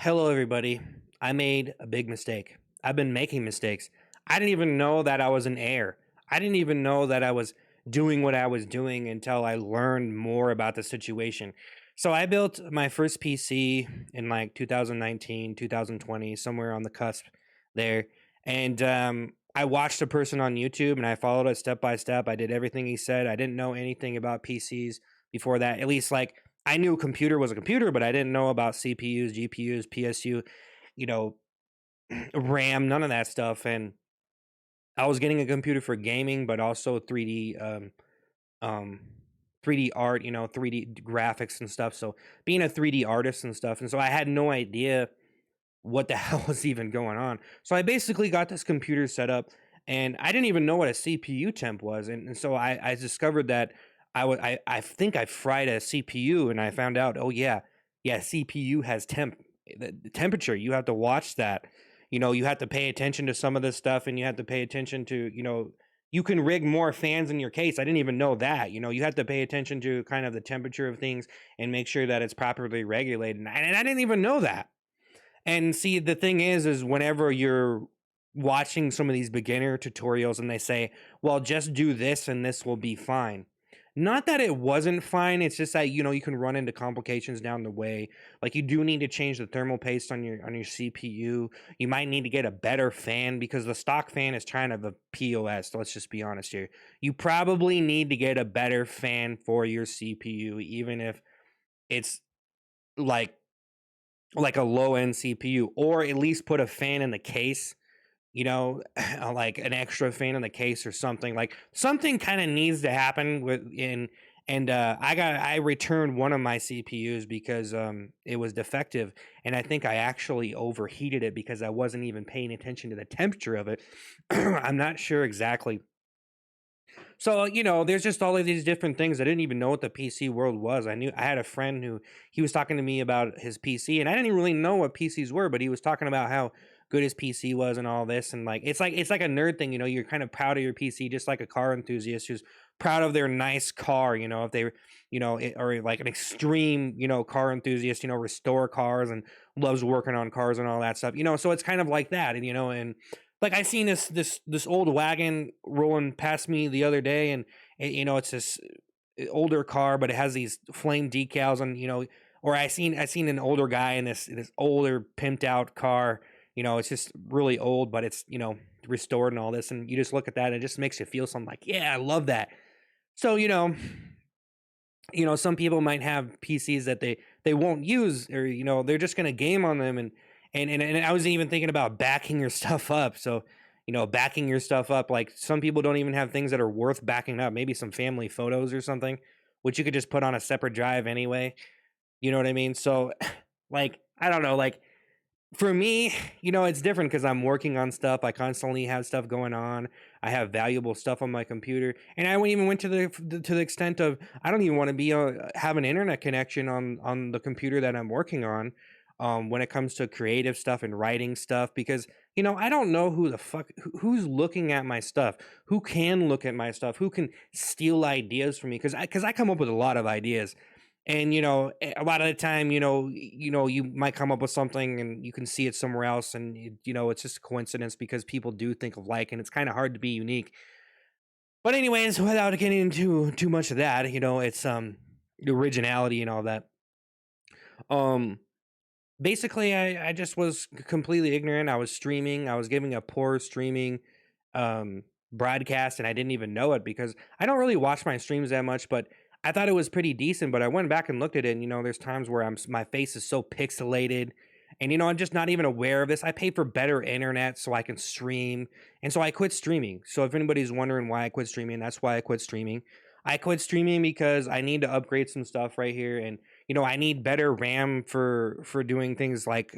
Hello, everybody. I made a big mistake. I've been making mistakes. I didn't even know that I was an heir. I didn't even know that I was doing what I was doing until I learned more about the situation. So I built my first PC in like 2019, 2020, somewhere on the cusp there. And I watched a person on YouTube and I followed it step by step. I did everything he said. I didn't know anything about PCs before that, at least like I knew a computer was a computer, but I didn't know about CPUs, GPUs, PSU, you know, RAM, none of that stuff. And I was getting a computer for gaming, but also um 3D art, 3D graphics and stuff. So being a 3D artist and stuff. And so I had no idea what the hell was even going on. So I basically got this computer set up and I didn't even know what a CPU temp was. And so I discovered that I think I fried a CPU and I found out, oh yeah, CPU has the temperature. You have to watch that. You have to pay attention to some of this stuff and you have to pay attention to, you can rig more fans in your case. I didn't even know that. You have to pay attention to kind of the temperature of things and make sure that it's properly regulated. And I didn't even know that. And see, the thing is whenever you're watching some of these beginner tutorials and they say, well, just do this and this will be fine. Not that it wasn't fine, it's just that you can run into complications down the way. Like you do need to change the thermal paste on your CPU. You might need to get a better fan because the stock fan is kind of a POS. Let's just be honest here. You probably need to get a better fan for your CPU, even if it's like like a low end CPU, or at least put a fan in the case, like an extra fan in the case or something. Like something kind of needs to happen with in and I returned one of my CPUs because it was defective and I think I actually overheated it because I wasn't even paying attention to the temperature of it. I'm not sure exactly. So, there's just all of these different things. I didn't even know what the PC world was. I had a friend who he was talking to me about his PC, and I didn't really know what PCs were, but he was talking about how good his PC was and all this. And like it's like a nerd thing, you're kind of proud of your PC, just like a car enthusiast who's proud of their nice car, if they or like an extreme, car enthusiast, restore cars and loves working on cars and all that stuff. So it's kind of like that, and like I seen this old wagon rolling past me the other day, and it's this older car, but it has these flame decals, and or I seen an older guy in this older pimped out car. It's just really old, but it's restored and all this, and you just look at that, and it just makes you feel something like, yeah, I love that. So some people might have PCs that they won't use, or they're just gonna game on them, and I was even thinking about backing your stuff up. So backing your stuff up, like some people don't even have things that are worth backing up. Maybe some family photos or something, which you could just put on a separate drive anyway. You know what I mean? So like I don't know, like for me, it's different because I'm working on stuff. I constantly have stuff going on. I have valuable stuff on my computer, and I even went to the extent of I don't even want to be have an internet connection on the computer that I'm working on. When it comes to creative stuff and writing stuff, because I don't know who the fuck who's looking at my stuff, who can look at my stuff, who can steal ideas from me, because I come up with a lot of ideas, and a lot of the time you might come up with something and you can see it somewhere else, and it's just a coincidence because people do think of like, and it's kind of hard to be unique. But anyways, without getting into too much of that, it's the originality and all that. um Basically, I just was completely ignorant. I was streaming. I was giving a poor streaming um broadcast and I didn't even know it because I don't really watch my streams that much, but I thought it was pretty decent, but I went back and looked at it, and there's times where my face is so pixelated, and I'm just not even aware of this. I pay for better internet so I can stream, and so I quit streaming. So if anybody's wondering why I quit streaming, that's why I quit streaming. I quit streaming because I need to upgrade some stuff right here, and I need better RAM for doing things like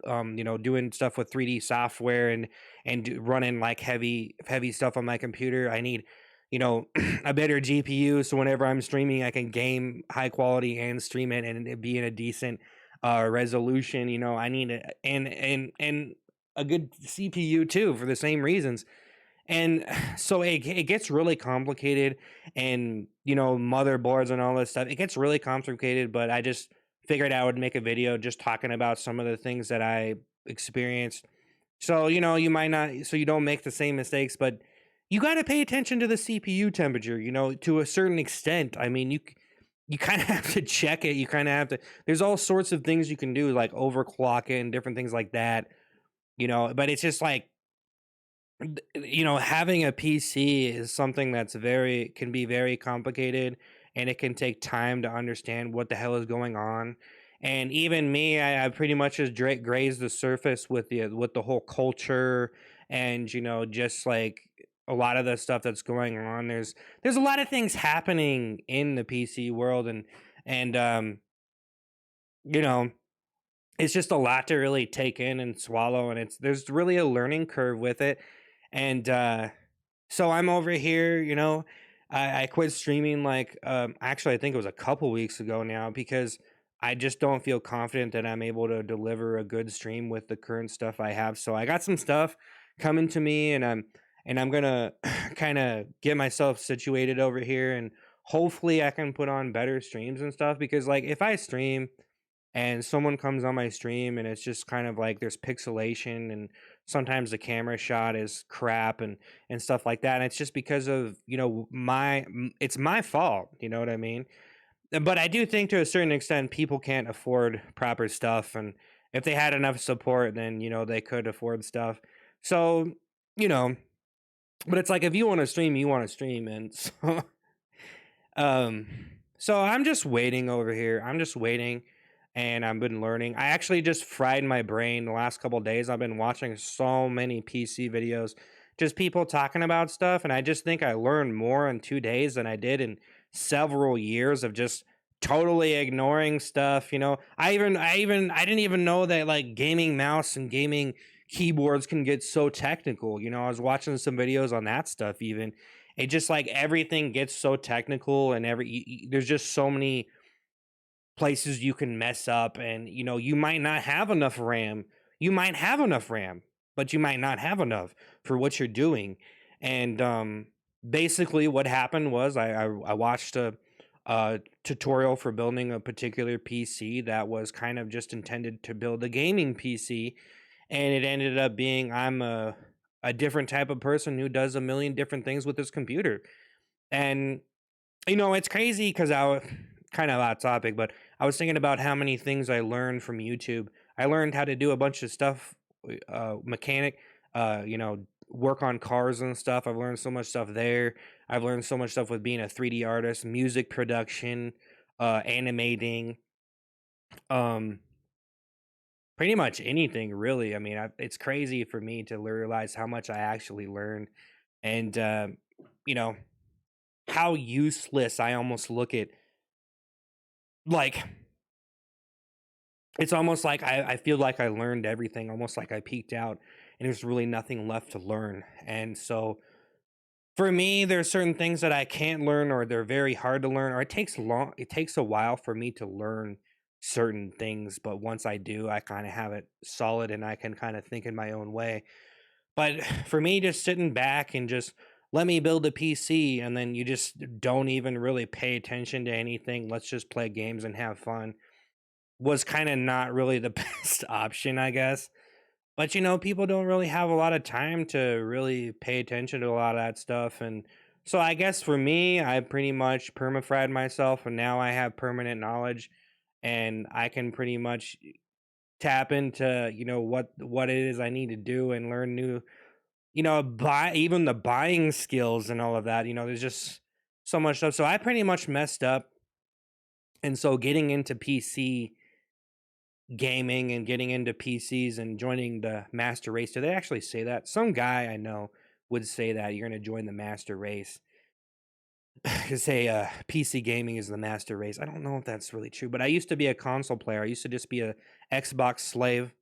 doing stuff with 3D software and running like heavy stuff on my computer. I need a better GPU, so whenever I'm streaming I can game high quality and stream it and it be in a decent resolution. I need and a good CPU too for the same reasons. And so it gets really complicated, and motherboards and all this stuff, it gets really complicated, but I just figured I would make a video just talking about some of the things that I experienced. So, you might not, so you don't make the same mistakes, but you got to pay attention to the CPU temperature, to a certain extent. I mean, you kind of have to check it. You kind of have to, there's all sorts of things you can do, like overclock it and different things like that, but it's just like, having a PC is something that's can be very complicated, and it can take time to understand what the hell is going on. And even me, I pretty much just grazed the surface with the whole culture, and just like a lot of the stuff that's going on. There's a lot of things happening in the PC world, and you know it's just a lot to really take in and swallow, and there's really a learning curve with it. And so I'm over here, I quit streaming like actually I think it was a couple weeks ago now, because I just don't feel confident that I'm able to deliver a good stream with the current stuff I have. So I got some stuff coming to me, and I'm gonna kind of get myself situated over here, and hopefully I can put on better streams and stuff, because like if I stream and someone comes on my stream and it's just kind of like there's pixelation, and sometimes the camera shot is crap, and stuff like that, and it's just because of it's my fault, you know what I mean. But I do think to a certain extent people can't afford proper stuff, and if they had enough support, then they could afford stuff. So you know but it's like if you want to stream, you want to stream. And so um, so I'm just waiting over here. I'm just waiting, and I've been learning. I actually just fried my brain the last couple days. I've been watching so many PC videos, just people talking about stuff, and I just think I learned more in 2 days than I did in several years of just totally ignoring stuff. I didn't even know that like gaming mouse and gaming keyboards can get so technical. I was watching some videos on that stuff even. It just like everything gets so technical, and there's just so many places you can mess up, and you might not have enough RAM. You might have enough RAM, but you might not have enough for what you're doing. And basically what happened was I watched a tutorial for building a particular PC that was kind of just intended to build a gaming PC, and it ended up being I'm a different type of person who does a million different things with his computer. And it's crazy because I was kind of off topic, but I was thinking about how many things I learned from YouTube. I learned how to do a bunch of stuff, mechanic, work on cars and stuff. I've learned so much stuff there. I've learned so much stuff with being a 3D artist, music production, animating, um, pretty much anything really. I mean, it's crazy for me to realize how much I actually learned, and you know how useless I almost look at. Like it's almost like I feel like I learned everything, almost like I peaked out, and there's really nothing left to learn. And so for me, there's certain things that I can't learn, or they're very hard to learn, or it takes a while for me to learn certain things, but once I do, I kind of have it solid, and I can kind of think in my own way. But for me, just sitting back and just let me build a PC, and then you just don't even really pay attention to anything. Let's just play games and have fun, was kind of not really the best option, I guess. But people don't really have a lot of time to really pay attention to a lot of that stuff. And so I guess for me, I pretty much permafried myself, and now I have permanent knowledge, and I can pretty much tap into, what it is I need to do, and learn new, buy even the buying skills and all of that. There's just so much stuff. So I pretty much messed up. And so getting into PC gaming and getting into PCs and joining the master race. Do they actually say that? Some guy I know would say that you're going to join the master race. To say PC gaming is the master race. I don't know if that's really true, but I used to be a console player. I used to just be a Xbox slave.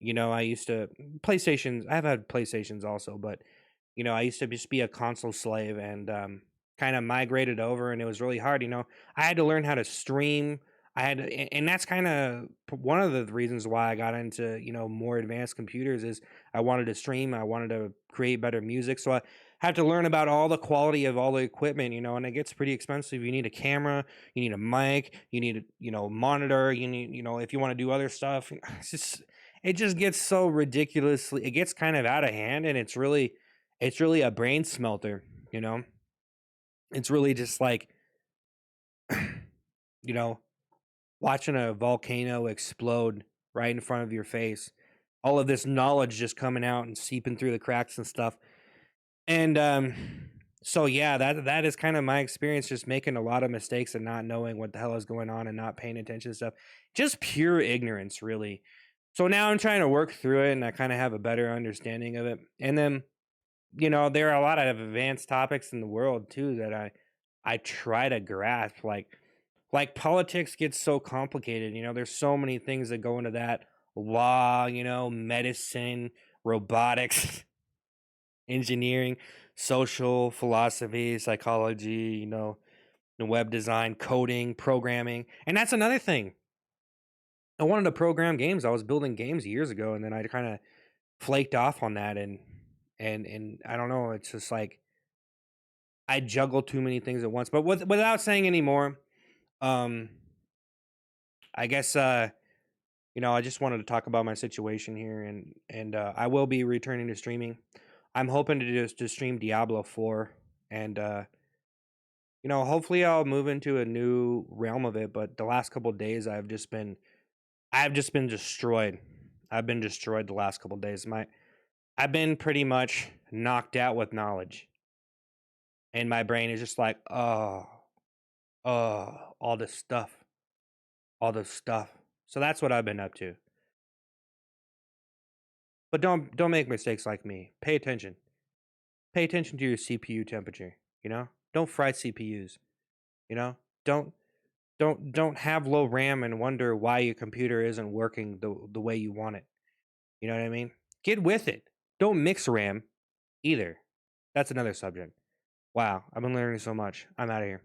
I used to PlayStations. I've had PlayStations also, but I used to just be a console slave, and kind of migrated over, and it was really hard. I had to learn how to stream. And that's kind of one of the reasons why I got into more advanced computers is I wanted to stream. I wanted to create better music. So have to learn about all the quality of all the equipment, and it gets pretty expensive. You need a camera, you need a mic, you need a, monitor, you need, if you want to do other stuff. It just gets so ridiculously, it gets kind of out of hand, and it's really a brain smelter, you know. It's really just like, you know, watching a volcano explode right in front of your face. All of this knowledge just coming out and seeping through the cracks and stuff. And so yeah, that is kind of my experience, just making a lot of mistakes and not knowing what the hell is going on and not paying attention to stuff. Just pure ignorance, really. So now I'm trying to work through it and I kind of have a better understanding of it. And then, there are a lot of advanced topics in the world too that I try to grasp, like politics gets so complicated. There's so many things that go into that: law, medicine, robotics, engineering, social philosophy, psychology, the web design, coding, programming. And that's another thing. I wanted to program games. I was building games years ago, and then I kind of flaked off on that, and I don't know, it's just like I juggle too many things at once. But without saying any more, um I guess I just wanted to talk about my situation here, and I will be returning to streaming. I'm hoping to stream Diablo 4, and hopefully I'll move into a new realm of it. But the last couple of days, I've just been destroyed. I've been destroyed the last couple of days. I've been pretty much knocked out with knowledge, and my brain is just like, all this stuff, all this stuff. So that's what I've been up to. But don't make mistakes like me. Pay attention. Pay attention to your CPU temperature, Don't fry CPUs, you know? Don't don't have low RAM and wonder why your computer isn't working the way you want it. You know what I mean? Get with it. Don't mix RAM either. That's another subject. Wow, I've been learning so much. I'm out of here.